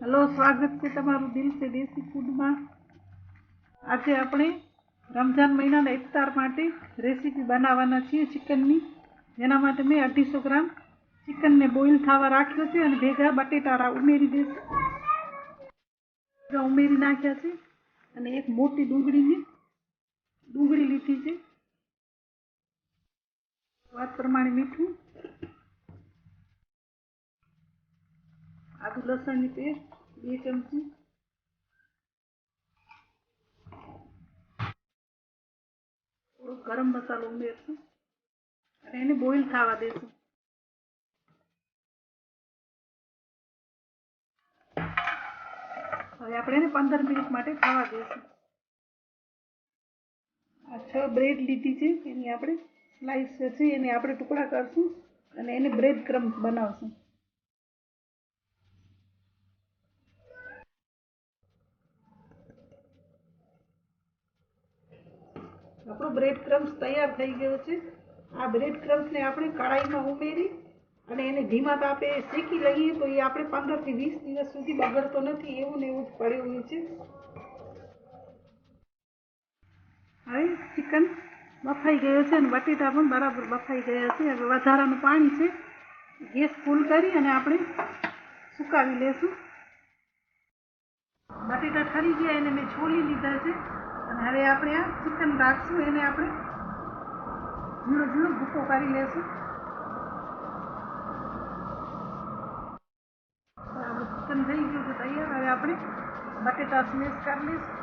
Hello, स्वागत है तमारू दिल से देसी फूड में। आज આપણે रमजान महीना इफ्तार माटे रेसिपी बनावाना छीए चिकन नी। जेना माटे मैं 250 ग्राम चिकन ने बॉइल थवा राख्यो छे अने भेगा बटेटा उमेरी देशुं। उमेरी नाख्या छे अने एक मोटी डુંગળી લીધી છે। स्वाद प्रमाणे मीठું, आदू लसण की पेस्ट 2 चमची, थोड़ो गरम मसालो उमेरशुं अने एने बॉइल थवा देशुं। हवे आपणे एने 15 मिनिट माटे थवा देशुं। आ 6 ब्रेड लीधी छे, एनी आपणे स्लाइस छे एने आपणे टुकड़ा करशुं अने एने ब्रेड क्रम्स बनावशुं। આપણો બ્રેડ ક્રમ્સ તૈયાર થઈ ગયો છે। આ બ્રેડ ક્રમ્સ ને આપણે કડાઈમાં ઉમેરી અને એને ધીમા તાપે શેકી લઈએ તો એ આપણે 15 થી 20 દિવસ સુધી બગડતો નથી, એવું ને એવું જ પડ્યું હોય છે। હવે ચિકન બફાઈ ગયો છે અને બટેટા પણ બરાબર બફાઈ ગયા છે। હવે વધારાનું પાણી છે, ગેસ ફૂલ કરી અને આપણે સુકાવી લેશું। બટેટા ઠરી ગયા એને મેં છોલી લીધા છે અને હવે આપણે આ ચિકન રાખશું, એને આપણે ઝીણો ઝીણો ભૂકો કરી લેશું। આપણું ચિકન થઈ ગયું છે તૈયાર। હવે આપણે બટેટા સ્મેશ કરી લઈશું।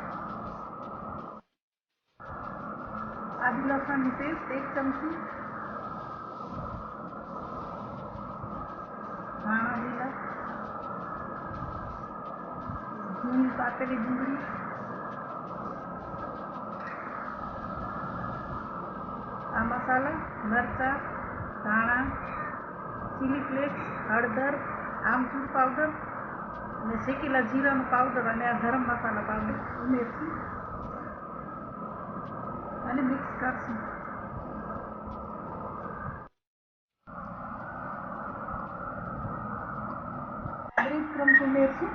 આદુ લસણની પેસ્ટ 1 ચમચી, ધાણા લીલા, ઝીણી કાપેલી ડુંગળી, આ મસાલા મરચાં, ધાણા, ચીલી ફ્લેક્સ, હળદર, આમચૂર પાવડર અને શેકેલા જીરાનો પાવડર અને આ ગરમ મસાલા પાવડર ઉમેરશું અને મિક્સ કરશું। Bread crumbs ઉમેરશું।